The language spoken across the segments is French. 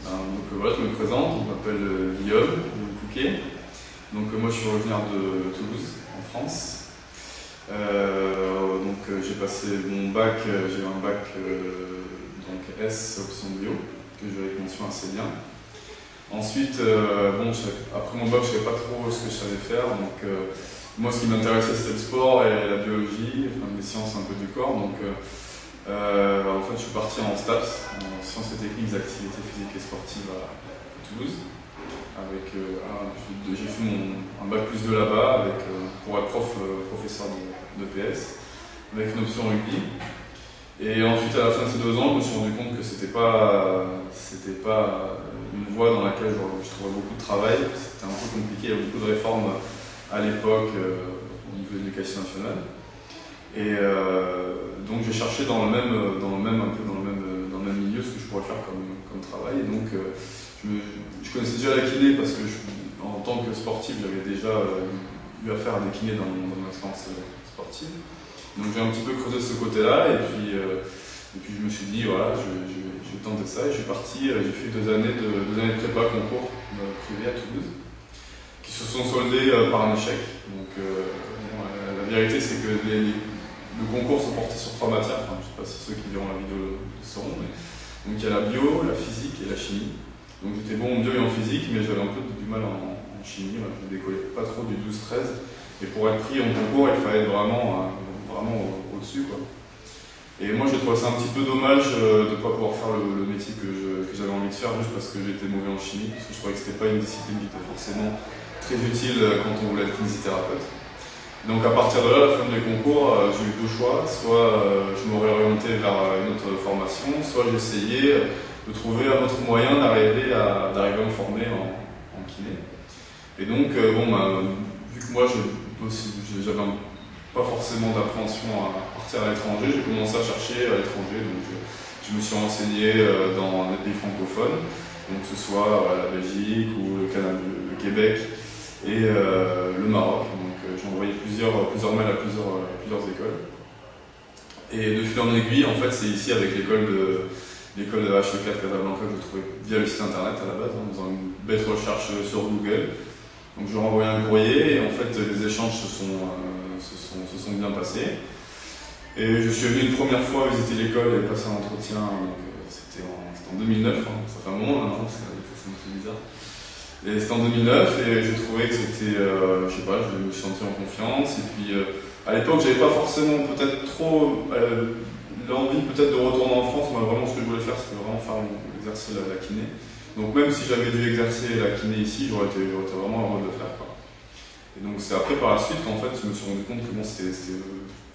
Voilà, je me présente, je m'appelle Guillaume Pouquet. Donc moi je suis originaire de Toulouse, en France. J'ai passé mon bac, j'ai eu un bac donc S option bio, que j'ai eu avec mention assez bien. Ensuite, après mon bac, je ne savais pas trop ce que je savais faire. Donc moi ce qui m'intéressait c'était le sport et la biologie, enfin les sciences un peu du corps. En fait, je suis parti en STAPS, en sciences et techniques d'activité physique et sportive à Toulouse. J'ai fait un bac plus 2 là-bas pour être professeur de PS, avec une option rugby. Et ensuite, à la fin de ces 2 ans, je me suis rendu compte que c'était pas une voie dans laquelle je trouvais beaucoup de travail. C'était un peu compliqué, il y a beaucoup de réformes à l'époque au niveau de l'éducation nationale. Et donc j'ai cherché dans le même milieu ce que je pourrais faire comme travail. Et donc je connaissais déjà la kiné parce que en tant que sportif j'avais déjà eu affaire à des kinés dans mon expérience sportive. Donc j'ai un petit peu creusé ce côté-là et puis je me suis dit voilà, je vais tenter ça et je suis parti. J'ai fait 2 années de prépa concours privé à Toulouse qui se sont soldées par un échec. Donc la vérité c'est que le concours se portait sur 3 matières, enfin, je ne sais pas si ceux qui verront la vidéo le sauront, mais donc il y a la bio, la physique et la chimie. Donc j'étais bon en bio et en physique, mais j'avais un peu du mal en chimie, je ne décollais pas trop du 12-13. Et pour être pris en concours, il fallait être vraiment au-dessus, quoi. Et moi j'ai trouvé ça un petit peu dommage de ne pas pouvoir faire le métier que j'avais envie de faire juste parce que j'étais mauvais en chimie, parce que je trouvais que ce n'était pas une discipline qui était forcément très utile quand on voulait être kinésithérapeute. Donc à partir de là, à la fin des concours, j'ai eu 2 choix. Soit je m'aurais orienté vers une autre formation, soit j'essayais de trouver un autre moyen d'arriver à me former en kiné. Et donc, vu que moi j'avais pas forcément d'appréhension à partir à l'étranger, j'ai commencé à chercher à l'étranger. Donc je me suis renseigné dans des pays francophones, donc que ce soit la Belgique ou le Canada, le Québec et le Maroc. J'ai envoyé plusieurs mails à plusieurs écoles. Et de fil en aiguille, en fait, c'est ici avec l'école de HEK Casablanca que je trouvais via le site internet à la base, en faisant une bête recherche sur Google. Donc je leur ai envoyé un courrier et en fait les échanges se sont bien passés. Et je suis venu une première fois visiter l'école et passer un entretien, c'était en 2009, ça fait un moment maintenant, parce que c'est un peu bizarre. Et c'était en 2009 et j'ai trouvé que c'était, je sais pas, je me suis senti en confiance. Et puis à l'époque, j'avais pas forcément peut-être trop l'envie peut-être de retourner en France. Moi, vraiment, ce que je voulais faire, c'était vraiment exercer la kiné. Donc même si j'avais dû exercer la kiné ici, j'aurais été vraiment heureux de le faire, quoi. Et donc c'est après par la suite qu'en fait, je me suis rendu compte que bon, c'était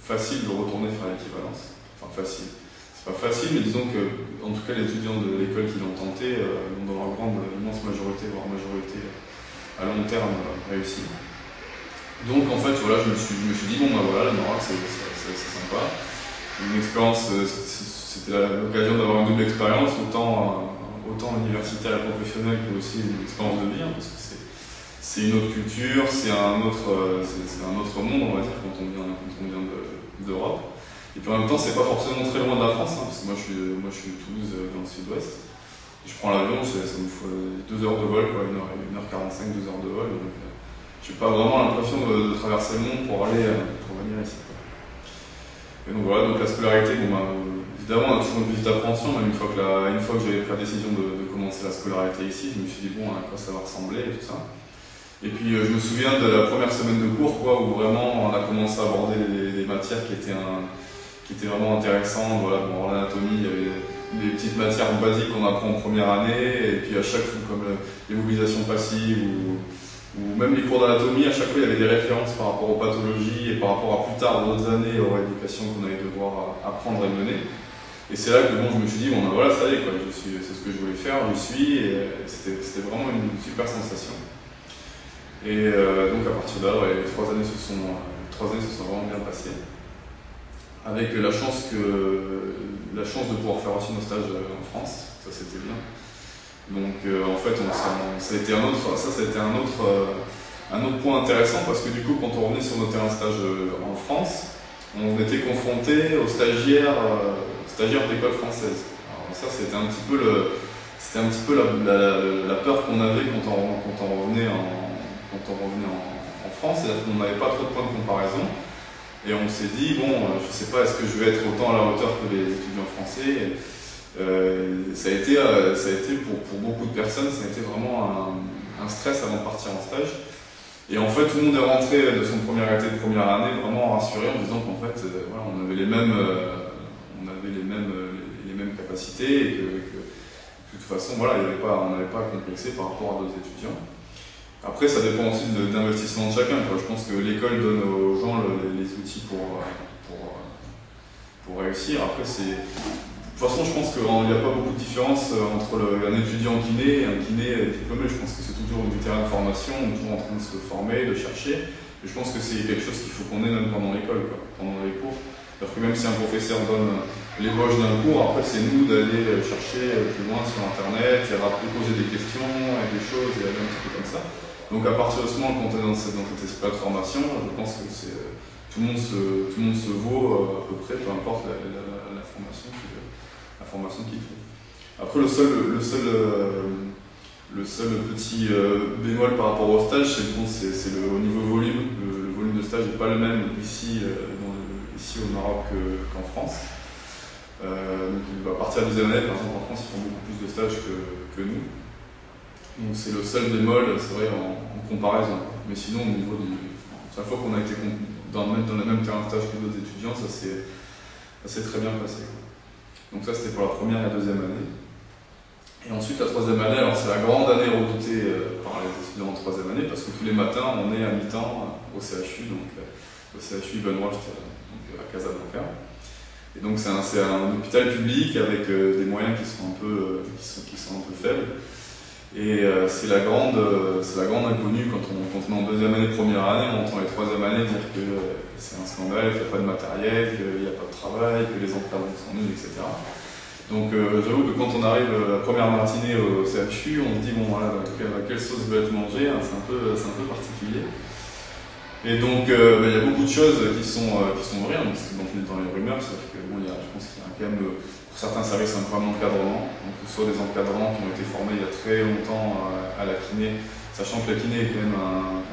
facile de retourner faire l'équivalence. Enfin facile. C'est pas facile, mais disons que, en tout cas, les étudiants de l'école qui l'ont tenté, dans leur immense majorité, voire majorité à long terme, réussi. Donc en fait, voilà, je me suis dit, bon, voilà, le Maroc, c'est sympa. Une expérience, c'était l'occasion d'avoir une double expérience, autant universitaire et professionnelle que aussi une expérience de vie, parce que c'est une autre culture, c'est un autre monde, on va dire, quand on vient d'Europe. Et puis en même temps, c'est pas forcément très loin de la France, parce que moi je suis de Toulouse, dans le sud-ouest. Je prends l'avion, ça me faut 2 heures de vol, quoi, 1h45, 2 heures de vol. Donc j'ai pas vraiment l'impression de traverser le monde pour venir ici, quoi. Et donc voilà, donc la scolarité, évidemment, on a toujours une petite appréhension, même une fois que j'avais pris la décision de commencer la scolarité ici, je me suis dit, bon, à quoi ça va ressembler et tout ça. Et puis je me souviens de la première semaine de cours, quoi, où vraiment on a commencé à aborder des matières qui étaient vraiment intéressantes. Voilà, en anatomie, il y avait des petites matières basiques qu'on apprend en première année, et puis à chaque fois, comme l'immobilisation passive ou même les cours d'anatomie, à chaque fois il y avait des références par rapport aux pathologies et par rapport à plus tard d'autres années aux rééducations qu'on allait devoir apprendre et mener. Et c'est là que je me suis dit, bon voilà, ça y est, quoi, c'est ce que je voulais faire, j'y suis, et c'était vraiment une super sensation. Et donc à partir de là, les 3 années se sont vraiment bien passées, avec la chance de pouvoir faire aussi nos stages en France, ça c'était bien. Donc en fait, ça a été un autre point intéressant, parce que du coup, quand on revenait sur nos terrains de stage en France, on était confronté aux stagiaires d'école française. Alors ça, c'était un petit peu c'était un petit peu la peur qu'on avait quand on revenait en France, c'est-à-dire qu'on n'avait pas trop de points de comparaison. Et on s'est dit, bon, je ne sais pas, est-ce que je vais être autant à la hauteur que les étudiants français. Ça a été pour beaucoup de personnes, ça a été vraiment un stress avant de partir en stage. Et en fait, tout le monde est rentré de son première été de première année vraiment rassuré en disant qu'en fait, voilà, on avait les mêmes capacités et que de toute façon, voilà, on n'avait pas à complexer par rapport à d'autres étudiants. Après, ça dépend aussi de l'investissement de chacun, quoi. Je pense que l'école donne aux gens les outils pour réussir. Après, de toute façon, je pense qu'il n'y a pas beaucoup de différence entre un étudiant kiné et un kiné diplômé. Je pense que c'est toujours du terrain de formation, on est toujours en train de se former, de chercher. Et je pense que c'est quelque chose qu'il faut qu'on ait même pendant l'école, pendant les cours. C'est-à-dire que même si un professeur donne l'ébauche d'un cours, après c'est nous d'aller chercher plus loin sur internet, et poser des questions et des choses, et aller un petit peu comme ça. Donc à partir de ce moment, quand on est dans cet espace de formation, je pense que tout le monde se vaut à peu près, peu importe la formation qu'il faut. Après le seul petit bémol par rapport au stage, c'est au niveau volume. Le volume de stage n'est pas le même ici au Maroc qu'en France. Donc, à partir de la deuxième année, par exemple en France, ils font beaucoup plus de stages que nous. Donc c'est le seul bémol, c'est vrai, en comparaison. Mais sinon, au niveau chaque fois qu'on a été dans le même terrain de stage que d'autres étudiants, ça s'est très bien passé. Donc ça, c'était pour la première et la deuxième année. Et ensuite, la troisième année, alors c'est la grande année redoutée par les étudiants en troisième année, parce que tous les matins, on est à mi-temps au CHU, donc au CHU Ibn Rushd, à Casablanca. Et donc c'est un hôpital public avec des moyens qui sont un peu faibles. Et c'est la grande inconnue quand on est en deuxième année, première année, on entend les troisième années dire que c'est un scandale, qu'il n'y a pas de matériel, qu'il n'y a pas de travail, que les encadrants sont nuls, etc. Donc j'avoue que quand on arrive la première matinée au CHU, on se dit bon voilà, quelle sauce va être mangée, hein, c'est un peu particulier. Et donc il y a beaucoup de choses qui sont vraies, hein, parce que dans les rumeurs, c'est-à-dire que bon, je pense qu'il y a quand même pour certains services un problème d'encadrement, donc que ce soit des encadrants qui ont été formés il y a très longtemps à la kiné, sachant que la kiné est quand même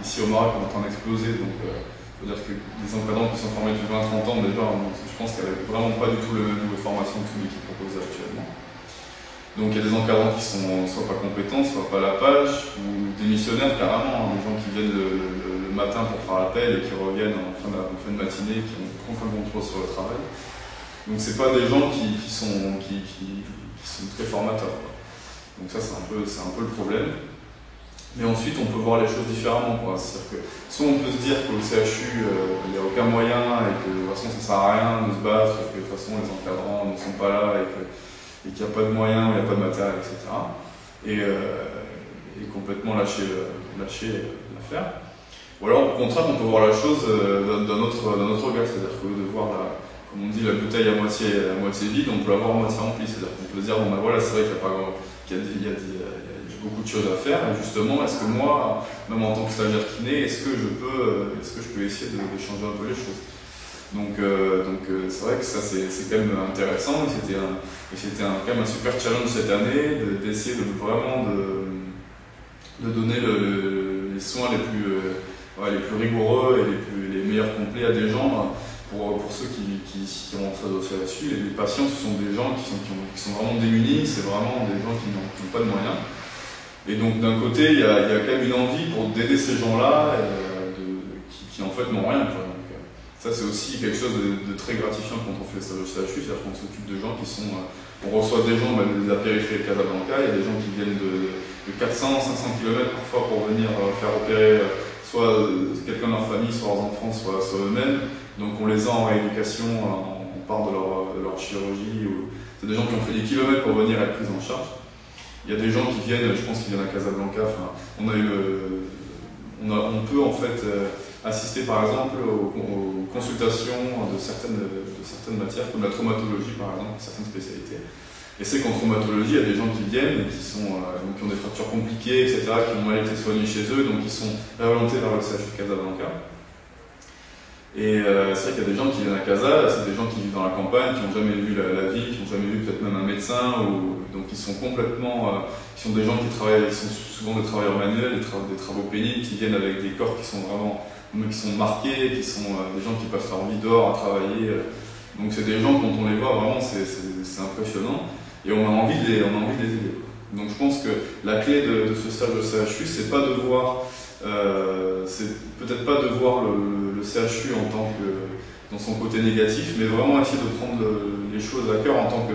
ici au Maroc en train d'exploser, donc il faut dire que les encadrants qui sont formés depuis 20-30 ans déjà, je pense qu'il n'y avait vraiment pas du tout le même niveau de formation que celui qui est proposé actuellement. Donc il y a des encadrants qui sont soit pas compétents, soit pas à la page, ou démissionnaires carrément, hein, des gens qui viennent le matin pour faire l'appel et qui reviennent en fin de matinée, qui ont aucun contrôle sur le travail. Donc c'est pas des gens qui sont très formateurs, quoi. Donc ça c'est un peu le problème. Mais ensuite on peut voir les choses différemment, quoi. C'est-à-dire que soit on peut se dire qu'au CHU il n'y a aucun moyen et que de toute façon ça sert à rien de se battre, et que de toute façon les encadrants ne sont pas là et qu'il n'y a pas de moyens, il n'y a pas de matériel, etc. Et complètement lâcher l'affaire. Ou alors au contraire on peut voir la chose d'un autre regard, c'est-à-dire qu'au lieu de voir comme on dit, la bouteille à moitié vide, on peut la voir à moitié remplie. C'est-à-dire qu'on peut se dire, bon ben voilà, c'est vrai qu'il y a beaucoup de choses à faire, et justement, est-ce que moi, même en tant que stagiaire kiné, est-ce que je peux essayer de changer un peu les choses. Donc c'est vrai que ça c'est quand même intéressant, et c'était quand même un super challenge cette année, d'essayer vraiment de donner les soins les plus rigoureux et les meilleurs complets à des gens. Pour ceux qui ont fait là-dessus, les patients, ce sont des gens qui sont vraiment démunis, c'est vraiment des gens qui n'ont pas de moyens. Et donc d'un côté, il y a quand même une envie d'aider ces gens-là qui en fait n'ont rien, quoi. Donc, ça c'est aussi quelque chose de très gratifiant quand on fait le stage au CHU, c'est-à-dire qu'on s'occupe de gens on reçoit des gens de la périphérie de Casablanca, il y a des gens qui viennent de 400, 500 km parfois pour venir faire opérer soit quelqu'un de leur famille, soit leurs enfants, soit eux-mêmes. Donc on les a en rééducation, on part de leur chirurgie. C'est des gens qui ont fait des kilomètres pour venir être pris en charge. Il y a des gens qui viennent, je pense qu'ils viennent à Casablanca. On peut en fait assister par exemple aux consultations de certaines matières, comme la traumatologie par exemple, certaines spécialités. Et c'est qu'en traumatologie, il y a des gens qui viennent, qui ont des fractures compliquées, etc., qui ont mal été soignés chez eux, donc ils sont réorientés vers le CHU de Casablanca. Et c'est vrai qu'il y a des gens qui viennent à Casa, c'est des gens qui vivent dans la campagne, qui n'ont jamais vu la vie, qui n'ont jamais vu peut-être même un médecin, donc ils sont complètement, qui sont des gens qui travaillent, qui sont souvent des travailleurs manuels, des travaux pénibles, qui viennent avec des corps qui sont vraiment, qui sont marqués, qui sont des gens qui passent leur vie dehors à travailler. Donc c'est des gens, quand on les voit, vraiment c'est impressionnant, et on a envie de les aider. Donc je pense que la clé de ce stage de CHU, c'est pas de voir c'est peut-être pas de voir le CHU en tant que dans son côté négatif, mais vraiment essayer de prendre les choses à cœur en tant que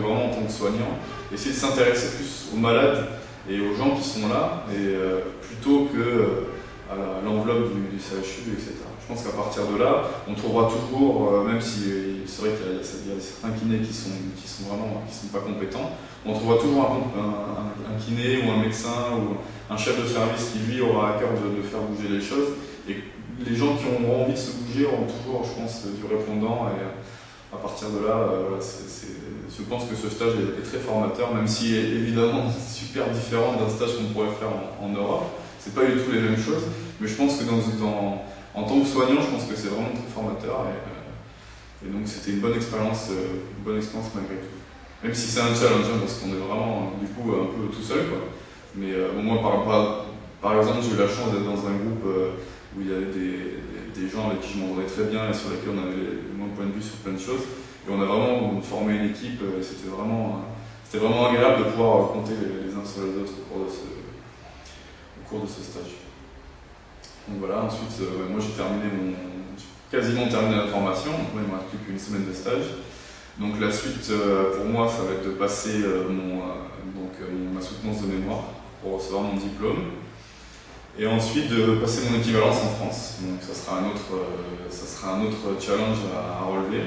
soignant, essayer de s'intéresser plus aux malades et aux gens qui sont là, et plutôt que à l'enveloppe du CHU, etc. Je pense qu'à partir de là, on trouvera toujours, même si c'est vrai qu'il y a certains kinés qui sont pas compétents, on trouvera toujours un kiné ou un médecin ou un chef de service qui lui aura à cœur de faire bouger les choses, et les gens qui auront envie de se bouger auront toujours, je pense, du répondant, et à partir de là, je pense que ce stage est très formateur, même si évidemment c'est super différent d'un stage qu'on pourrait faire en Europe, c'est pas du tout les mêmes choses, mais je pense que en tant que soignant, je pense que c'est vraiment très formateur, et donc c'était une bonne expérience malgré tout. Même si c'est un challenge, parce qu'on est vraiment du coup un peu tout seul, quoi. Mais moi, par exemple, j'ai eu la chance d'être dans un groupe où il y avait des gens avec qui je m'entendais très bien et sur lesquels on avait le même point de vue sur plein de choses. Et on a vraiment formé une équipe, c'était vraiment agréable de pouvoir compter les uns sur les autres au cours de ce stage. Donc voilà, ensuite, moi j'ai quasiment terminé la formation, donc moi il me reste plus qu'une semaine de stage. Donc la suite pour moi, ça va être de passer ma soutenance de mémoire pour recevoir mon diplôme, et ensuite de passer mon équivalence en France. Donc ça sera un autre challenge à relever.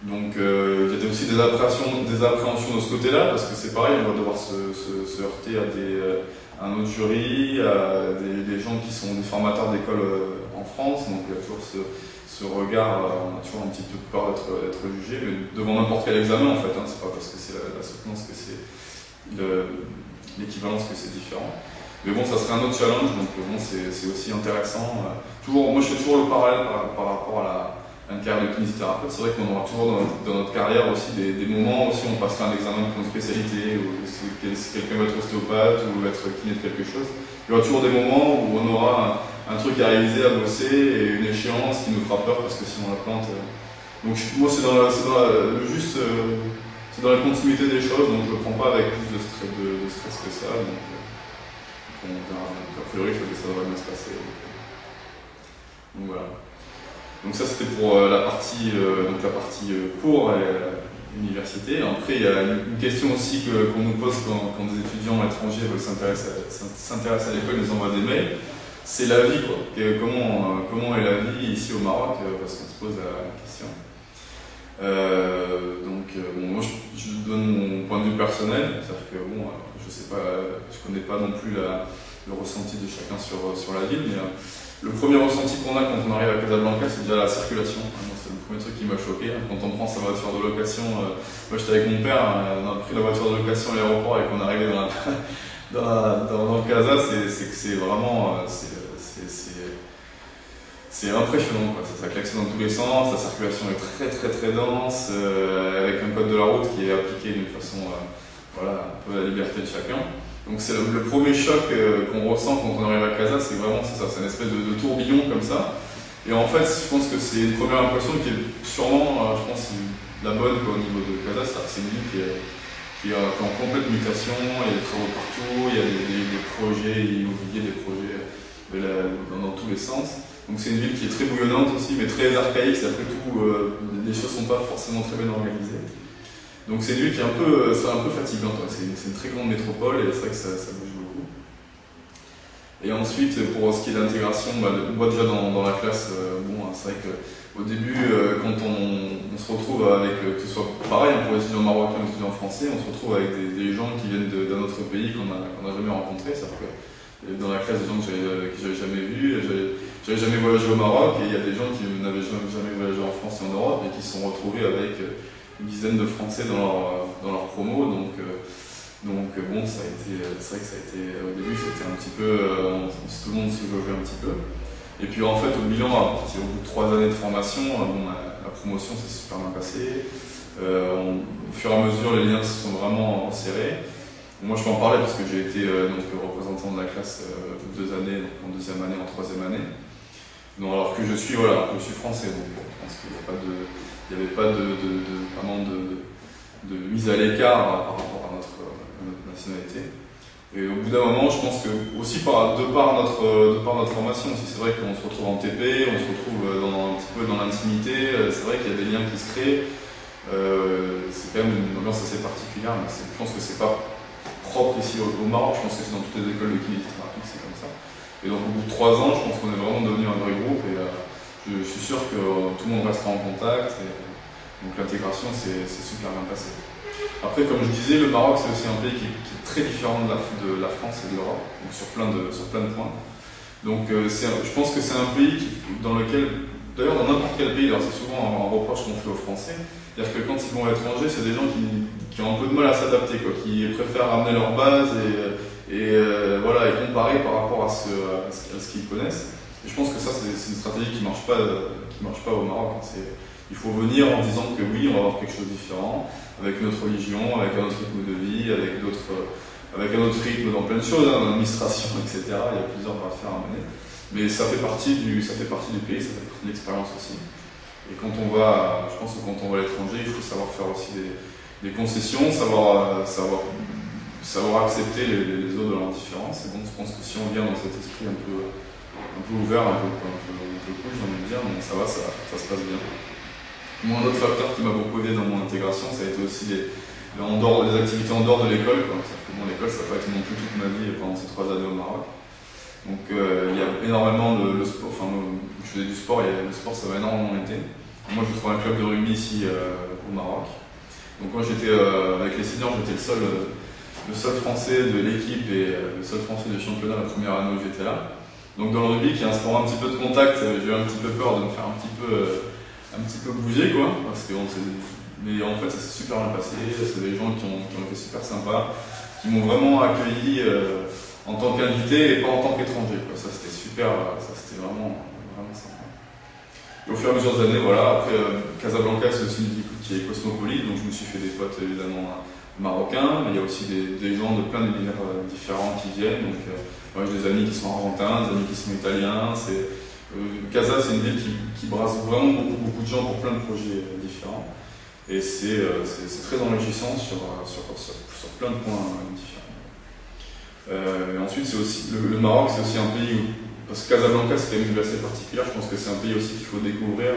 Donc il y a aussi des appréhensions de ce côté-là, parce que c'est pareil, on va devoir se heurter à un autre jury, à des gens qui sont des formateurs d'école en France, donc il y a toujours ce regard, on a toujours un petit peu peur d'être jugé, mais devant n'importe quel examen en fait, c'est pas parce que c'est la soutenance que c'est l'équivalence que c'est différent. Mais bon, ça serait un autre challenge, donc bon, c'est aussi intéressant. Moi je fais toujours le parallèle par rapport à une carrière de kinésithérapeute. C'est vrai qu'on aura toujours dans notre carrière aussi des moments où si on passera un examen pour une spécialité, ou si quelqu'un va être ostéopathe ou va être kiné de quelque chose, il y aura toujours des moments où on aura un truc à réaliser, à bosser, et une échéance qui nous fera peur parce que sinon on la plante. Donc moi c'est dans la continuité des choses, donc je ne le prends pas avec plus de stress que ça. Donc on verra. A priori ça devrait bien se passer. Donc voilà. Donc ça c'était pour la partie cours et université. Après il y a une question aussi qu'on nous pose quand des étudiants étrangers veulent s'intéresser à l'école, ils nous envoient des mails. C'est la vie, quoi. Comment est la vie ici au Maroc, parce qu'on se pose la question. Moi je donne mon point de vue personnel, c'est-à-dire que je sais pas, je connais pas non plus le ressenti de chacun sur la ville, mais le premier ressenti qu'on a quand on arrive à Casablanca, c'est déjà la circulation. C'est le premier truc qui m'a choqué. Quand on prend sa voiture de location, moi j'étais avec mon père, on a pris la voiture de location à l'aéroport et qu'on est arrivé dans Casa, c'est que c'est vraiment c'est impressionnant, quoi. Ça klaxonne dans tous les sens, la circulation est très très très dense, avec un code de la route qui est appliqué d'une façon un peu à la liberté de chacun. Donc c'est le premier choc qu'on ressent quand on arrive à Casa, c'est vraiment ça, c'est une espèce de tourbillon comme ça. Et en fait, je pense que c'est une première impression qui est sûrement, la bonne au niveau de Casa, c'est une ville qui est en complète mutation, il y a des travaux partout, il y a des projets immobiliers, des projets dans tous les sens. Donc c'est une ville qui est très bouillonnante aussi, mais très archaïque, après tout, les choses ne sont pas forcément très bien organisées. Donc c'est une ville qui est un peu fatigante, c'est une très grande métropole et c'est vrai que ça bouge beaucoup. Et ensuite, pour ce qui est d'intégration, on voit déjà dans la classe, c'est vrai qu'au début, quand on se retrouve avec, que ce soit pareil pour les étudiants marocains ou les étudiants français, on se retrouve avec des gens qui viennent d'un autre pays qu'on n'a jamais rencontré. C'est-à-dire que dans la classe, des gens que j'avais jamais vus, j'avais jamais voyagé au Maroc, et il y a des gens qui n'avaient jamais voyagé en France et en Europe et qui se sont retrouvés avec une dizaine de Français dans leur promo. Donc ça a été, c'est vrai que ça a été, au début c'était un petit peu, tout le monde se jaugeait un petit peu. Et puis en fait, au bilan, au bout de 3 années de formation, bon, la promotion s'est super bien passée. Au fur et à mesure, les liens se sont vraiment resserrés. Moi, je peux en parler parce que j'ai été donc, représentant de la classe 2 années, donc en 2e année, en 3e année. Donc, alors que je suis français, donc je pense qu'il n'y avait pas vraiment de mise à l'écart par rapport à notre nationalité. Et au bout d'un moment, je pense que aussi de par notre formation, c'est vrai qu'on se retrouve en TP, on se retrouve un petit peu dans l'intimité, c'est vrai qu'il y a des liens qui se créent. C'est quand même une ambiance assez particulière, mais je pense que c'est pas propre ici au Maroc, je pense que c'est dans toutes les écoles de kinésithérapie, c'est comme ça. Et donc au bout de 3 ans, je pense qu'on est vraiment devenu un vrai groupe et je suis sûr que tout le monde restera en contact. Et, donc l'intégration s'est super bien passée. Après, comme je disais, le Maroc c'est aussi un pays qui est très différent de la France et de l'Europe, donc sur plein de points. Donc je pense que c'est un pays dans lequel, d'ailleurs dans n'importe quel pays, c'est souvent un reproche qu'on fait aux Français, c'est-à-dire que quand ils vont à l'étranger, c'est des gens qui ont un peu de mal à s'adapter, qui préfèrent ramener leur base et comparer par rapport à ce qu'ils connaissent. Et je pense que ça, c'est une stratégie qui marche pas au Maroc. Il faut venir en disant que oui, on va avoir quelque chose de différent, avec une autre religion, avec un autre rythme de vie, avec un autre rythme dans plein de choses, dans l'administration, etc. Il y a plusieurs affaires à mener. Mais ça fait partie du pays, ça fait partie de l'expérience aussi. Et je pense que quand on va à l'étranger, il faut savoir faire aussi des concessions, savoir accepter les autres de leurs différences. Et bon, je pense que si on vient dans cet esprit un peu ouvert, un peu cool, j'ai envie de dire, donc ça se passe bien. Moi, un autre facteur qui m'a beaucoup aidé dans mon intégration, ça a été aussi les activités en dehors de l'école. L'école, ça n'a pas été non plus toute ma vie pendant ces 3 années au Maroc. Donc il y a énormément le sport, je faisais du sport, et le sport ça m'a énormément aidé. Moi je trouve un club de rugby ici au Maroc. Donc moi j'étais avec les seniors, j'étais le seul français de l'équipe et le seul français du championnat la première année où j'étais là. Donc dans le rugby qui est un sport un petit peu de contact, j'ai eu un petit peu peur de me faire un petit peu bouger mais en fait ça s'est super bien passé, c'est des gens qui ont été super sympas, qui m'ont vraiment accueilli en tant qu'invité et pas en tant qu'étranger. Ça c'était super, ça c'était vraiment sympa. Et au fur et à mesure des années, voilà, après Casablanca c'est aussi une ville qui est cosmopolite, donc je me suis fait des potes évidemment marocains, mais il y a aussi des gens de plein d'univers différents qui viennent. Donc moi j'ai des amis qui sont argentins, des amis qui sont italiens. Casa c'est une ville qui brasse vraiment beaucoup de gens pour plein de projets différents. Et c'est très enrichissant sur plein de points différents. Ensuite, c'est aussi le Maroc, c'est aussi un pays parce que Casablanca, c'est quand même une ville assez particulière. Je pense que c'est un pays aussi qu'il faut découvrir.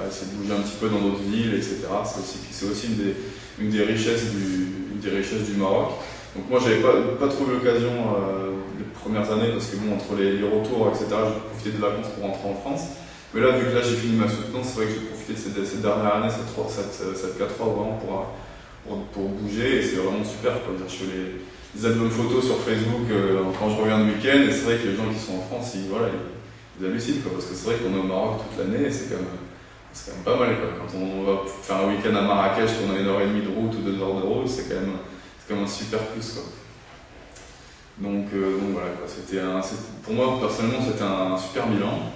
Essayer de bouger un petit peu dans d'autres villes, etc. C'est aussi une des richesses du Maroc. Donc moi, j'avais pas trop eu l'occasion les premières années parce que bon, entre les retours, etc. J'ai profité des vacances pour rentrer en France. Mais là, vu que là j'ai fini ma soutenance, c'est vrai que j'ai profité de cette dernière année, cette 4 ans vraiment pour bouger, et c'est vraiment super. Je fais les albums photos sur Facebook quand je reviens de week-end, et c'est vrai que les gens qui sont en France, ils hallucinent, parce que c'est vrai qu'on est au Maroc toute l'année, et c'est quand même pas mal. Quand on va faire un week-end à Marrakech, qu'on a 1h30 de route ou 2 heures de route, c'est quand même un super plus. Donc voilà, pour moi personnellement c'était un super bilan.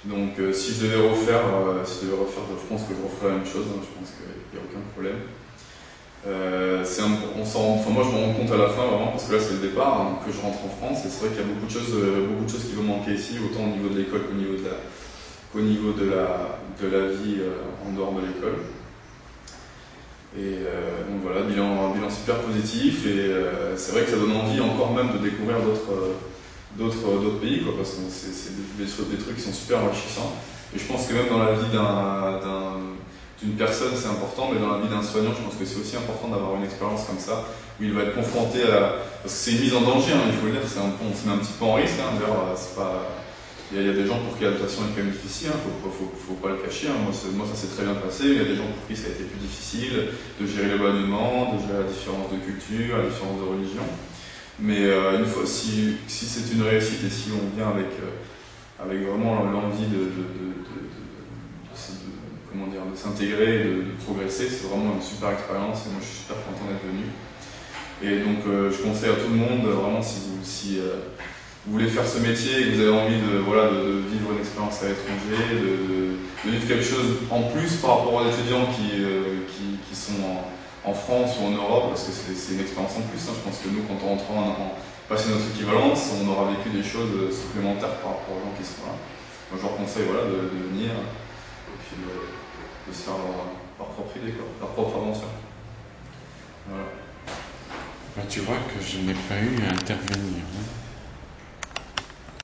Donc si je devais refaire, je pense que je referais la même chose, je pense qu'il n'y a aucun problème. Moi je me rends compte à la fin vraiment, parce que là c'est le départ, que je rentre en France, et c'est vrai qu'il y a beaucoup de choses qui vont manquer ici, autant au niveau de l'école qu'au niveau de la vie en dehors de l'école. Et donc voilà, bilan super positif, et c'est vrai que ça donne envie encore même de découvrir d'autres pays, parce que c'est des trucs qui sont super enrichissants. Et je pense que même dans la vie d'une personne c'est important, mais dans la vie d'un soignant, je pense que c'est aussi important d'avoir une expérience comme ça, où il va être confronté parce que c'est une mise en danger, il faut le dire, on se met un petit peu en risque, d'ailleurs il y a des gens pour qui l'adaptation est quand même difficile, faut pas le cacher, moi ça s'est très bien passé, il y a des gens pour qui ça a été plus difficile de gérer l'éloignement, de gérer la différence de culture, la différence de religion. Mais une fois, si c'est une réussite et si on vient avec vraiment l'envie de s'intégrer, de progresser, c'est vraiment une super expérience, et moi je suis super content d'être venu. Et donc je conseille à tout le monde, vraiment, si vous voulez faire ce métier et que vous avez envie de vivre une expérience à l'étranger, de vivre quelque chose en plus par rapport aux étudiants qui sont en France ou en Europe, parce que c'est une expérience en plus. Hein. Je pense que nous, quand on rentrera en passer notre équivalence, on aura vécu des choses supplémentaires par rapport aux gens qui sont là. Moi, je leur conseille de venir et puis de se faire leur propre idée, leur propre aventure. Voilà. Bah, tu vois que je n'ai pas eu à intervenir. Hein.